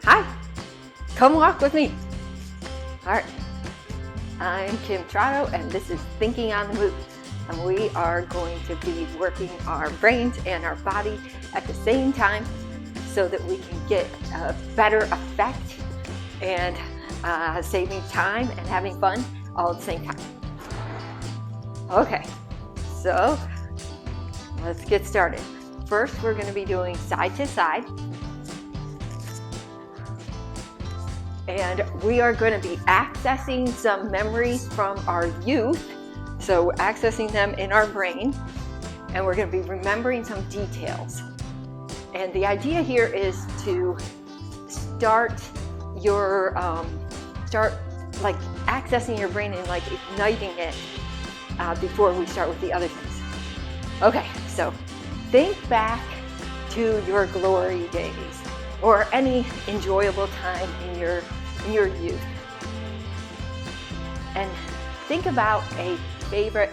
Hi, come walk with me. All right, I'm Kim Trotto and this is Thinking on the Move. And we are going to be working our brains and our body at the same time so that we can get a better effect and saving time and having fun all at the same time. Okay, so let's get started. First, we're going to be doing side to side. And we are going to be accessing some memories from our youth. So we're accessing them in our brain, and we're going to be remembering some details. And the idea here is to start your, like accessing your brain and like igniting it before we start with the other things. Okay, so think back to your glory days or any enjoyable time in your youth, and think about a favorite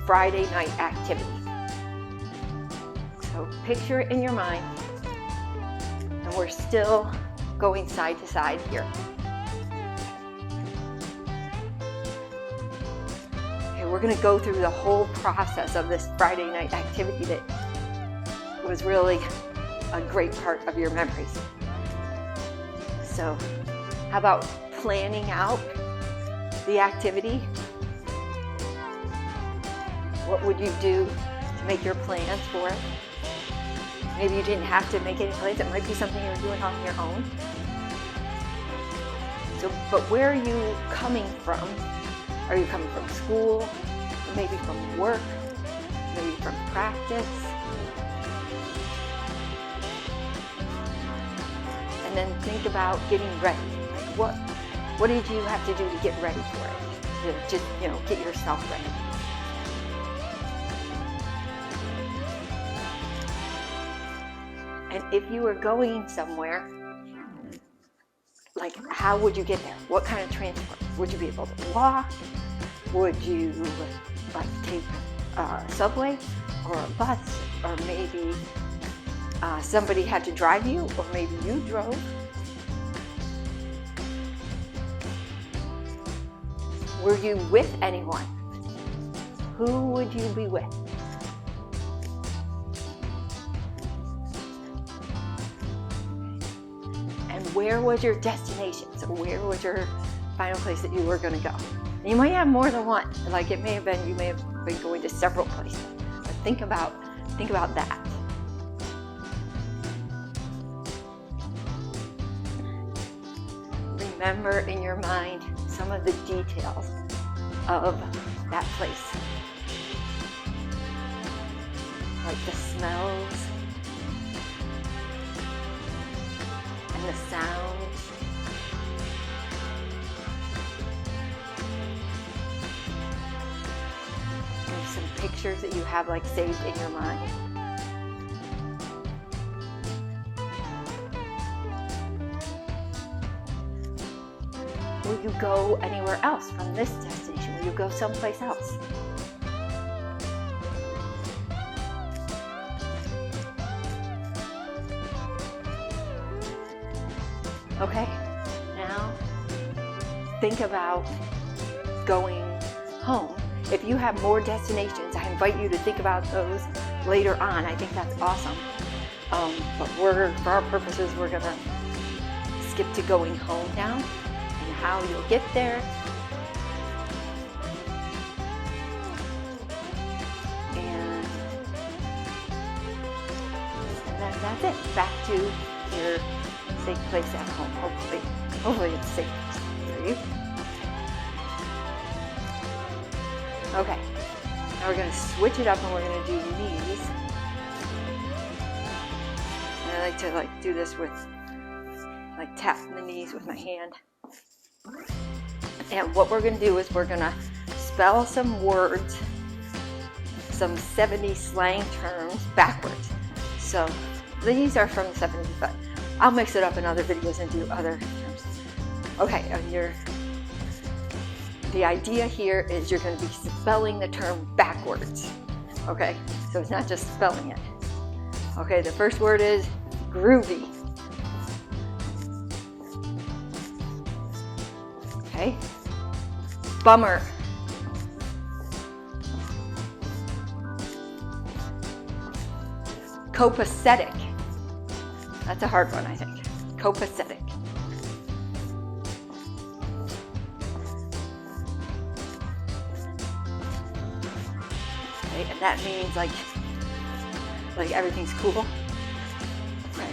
Friday night activity. So picture it in your mind, and we're still going side to side here. Okay, we're going to go through the whole process of this Friday night activity that was really a great part of your memories. So how about planning out the activity? What would you do to make your plans for it? Maybe you didn't have to make any plans. It might be something you're doing on your own. So, but where are you coming from? Are you coming from school? Maybe from work? Maybe from practice? And then think about getting ready. Like what did you have to do to get ready for it? To just, get yourself ready. And if you were going somewhere, like how would you get there? What kind of transport? Would you be able to walk? Would you like take a subway or a bus? Or maybe somebody had to drive you, or maybe you drove? Were you with anyone? Who would you be with? And where was your destination? So where was your final place that you were going to go? And you might have more than one. Like you may have been going to several places. But think about that. Remember in your mind some of the details of that place. Like the smells and the sounds. And some pictures that you have like saved in your mind. Will you go anywhere else from this destination? Will you go someplace else? Okay, now think about going home. If you have more destinations, I invite you to think about those later on. I think that's awesome. But for our purposes, we're going to skip to going home now. How you'll get there, and then that's it. Back to your safe place at home. Hopefully it's safe for you. Okay, now we're going to switch it up and we're going to do knees. And I like to do this with tap the knees with my hand. And what we're going to do is we're going to spell some words, some 70s slang terms backwards. So these are from the 70s, but I'll mix it up in other videos and do other terms. Okay, and the idea here is you're going to be spelling the term backwards. Okay, so it's not just spelling it. Okay, the first word is groovy. Okay. Bummer. Copacetic. That's a hard one, I think. Copacetic. Okay, and that means like everything's cool. Okay.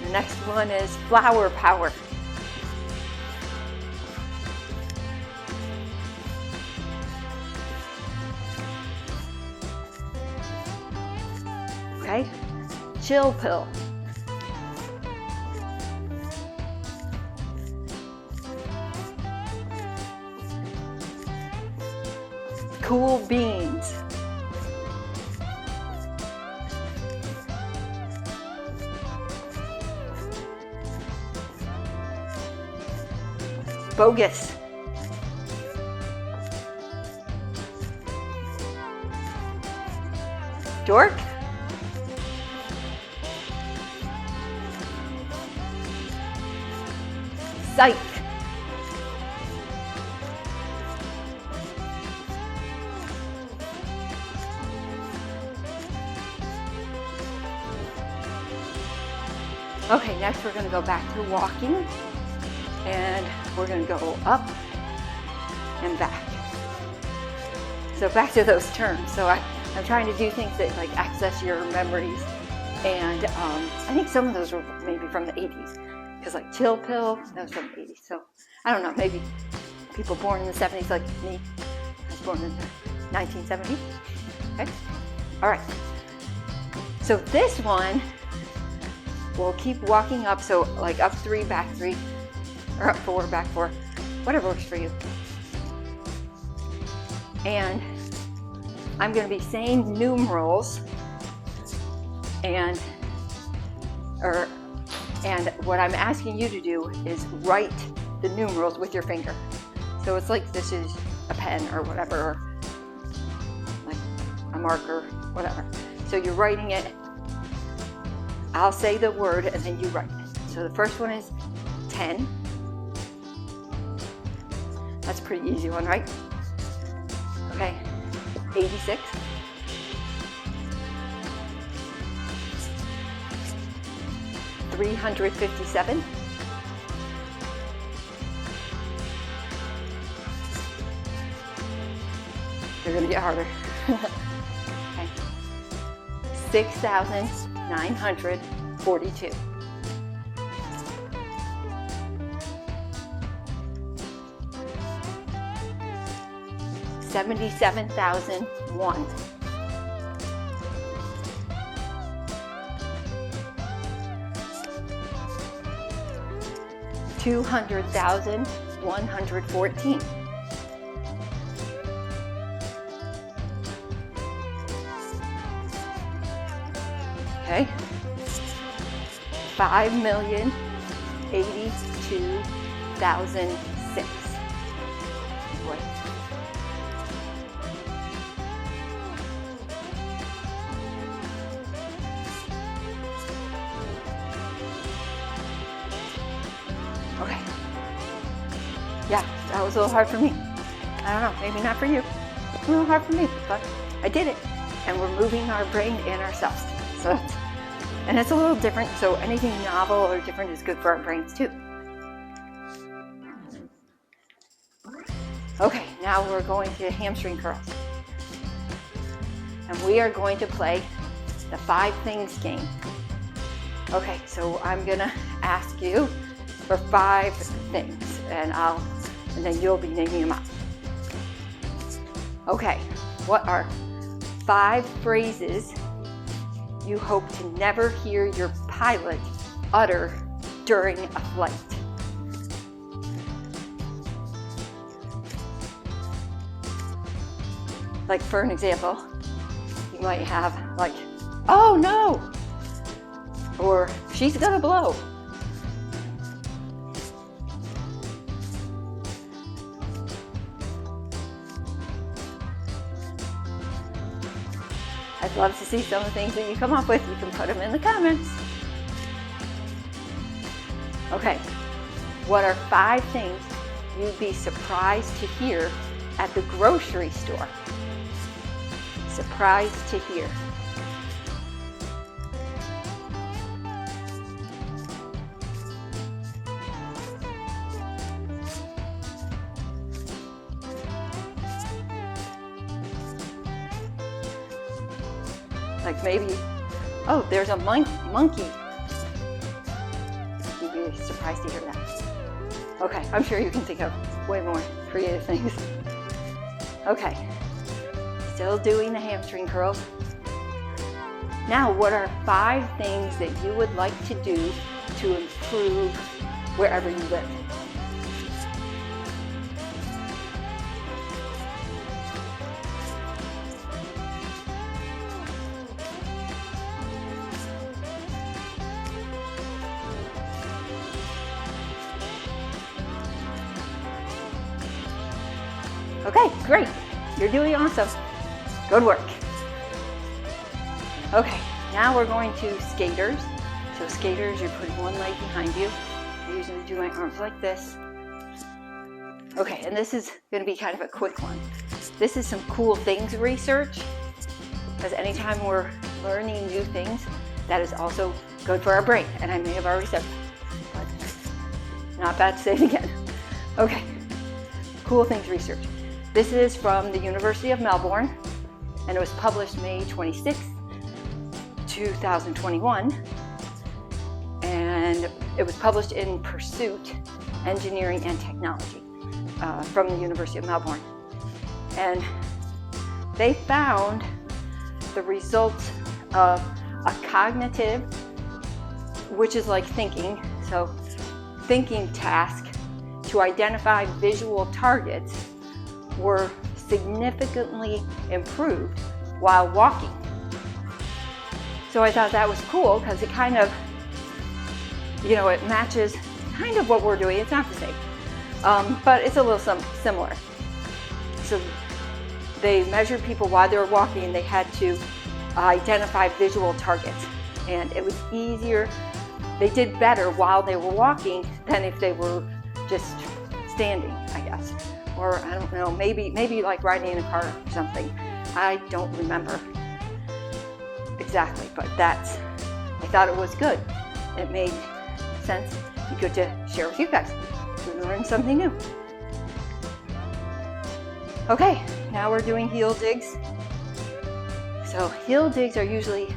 The next one is flower power. Okay, chill pill. Cool beans. Bogus. Dork. Psych. Okay, next we're going to go back to walking, and we're going to go up and back. So back to those terms. So I'm trying to do things that like access your memories, and I think some of those were maybe from the 80s, because like chill pill, that was from the 80s. So I don't know, maybe people born in the 70s like me. I was born in the 1970s. Okay, all right. So this one, we'll keep walking up, so like up 3, back 3, or up 4, back 4, whatever works for you. And I'm going to be saying numerals, and what I'm asking you to do is write the numerals with your finger. So it's like this is a pen or whatever, or like a marker, whatever. So you're writing it. I'll say the word and then you write it. So the first one is 10. That's a pretty easy one, right? Okay. 86. 357. 'They're gonna get harder. Okay. 6,942. 77,001. 200,114. Okay. 5,082,006. Boy. Okay. Yeah, that was a little hard for me. I don't know, maybe not for you. A little hard for me, but I did it. And we're moving our brain and ourselves. So, and it's a little different, so anything novel or different is good for our brains too. Okay, now we're going to hamstring curls. And we are going to play the 5 things game. Okay, so I'm gonna ask you for 5 things, and then you'll be naming them out. Okay, what are 5 phrases you hope to never hear your pilot utter during a flight? Like for an example, you might have like, "Oh no," or "She's gonna blow." I'd love to see some of the things that you come up with. You can put them in the comments. Okay, what are 5 things you'd be surprised to hear at the grocery store? Surprised to hear. Like maybe, oh, there's a monkey. You'd be surprised to hear that. Okay, I'm sure you can think of way more creative things. Okay, still doing the hamstring curls. Now, what are 5 things that you would like to do to improve wherever you live? Okay, great. You're doing awesome. Good work. Okay, now we're going to skaters. So skaters, you're putting one leg behind you. I usually do my arms like this. Okay, and this is going to be kind of a quick one. This is some cool things research, because anytime we're learning new things, that is also good for our brain. And I may have already said that, but not bad to say it again. Okay, cool things research. This is from the University of Melbourne, and it was published May 26, 2021, and it was published in Pursuit, Engineering and Technology from the University of Melbourne. And they found the results of a cognitive, which is like thinking, so thinking task to identify visual targets were significantly improved while walking. So I thought that was cool because it kind of, you know, it matches kind of what we're doing. It's not the same, but it's a little similar. So they measured people while they were walking, and they had to identify visual targets, and it was easier. They did better while they were walking than if they were just standing, I guess. Or I don't know, maybe like riding in a car or something. I don't remember exactly, but I thought it was good. It made sense. Be good to share with you guys. We learned something new. Okay, now we're doing heel digs. So heel digs are usually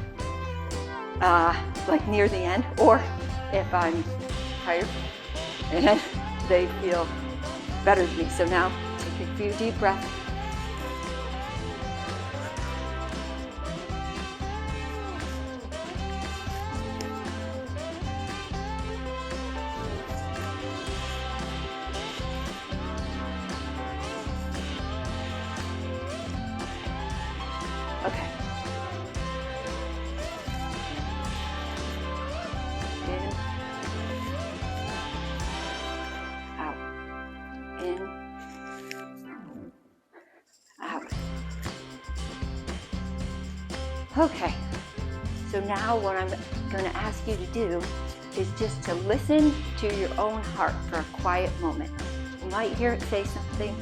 like near the end, or if I'm tired, and they feel better to me. So now take a few deep breaths. Okay. In. Out. In. Out. Okay. So now what I'm going to ask you to do is just to listen to your own heart for a quiet moment. You might hear it say something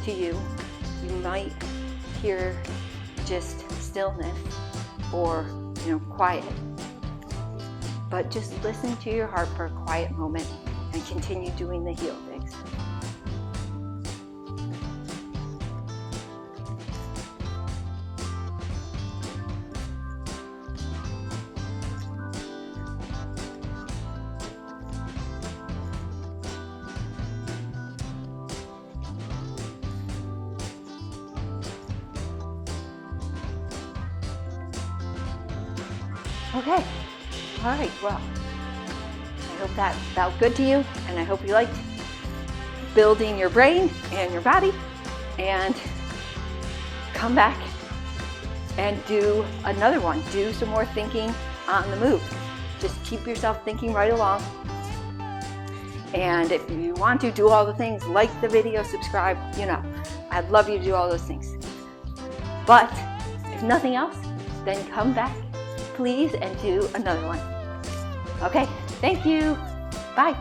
to you. You might hear just stillness or, quiet. But just listen to your heart for a quiet moment and continue doing the heel digs. Okay, all right, well, I hope that felt good to you, and I hope you liked building your brain and your body, and come back and do another one. Do some more thinking on the move. Just keep yourself thinking right along. And if you want to do all the things, like the video, subscribe, I'd love you to do all those things. But if nothing else, then come back, please, and do another one. Okay, thank you. Bye.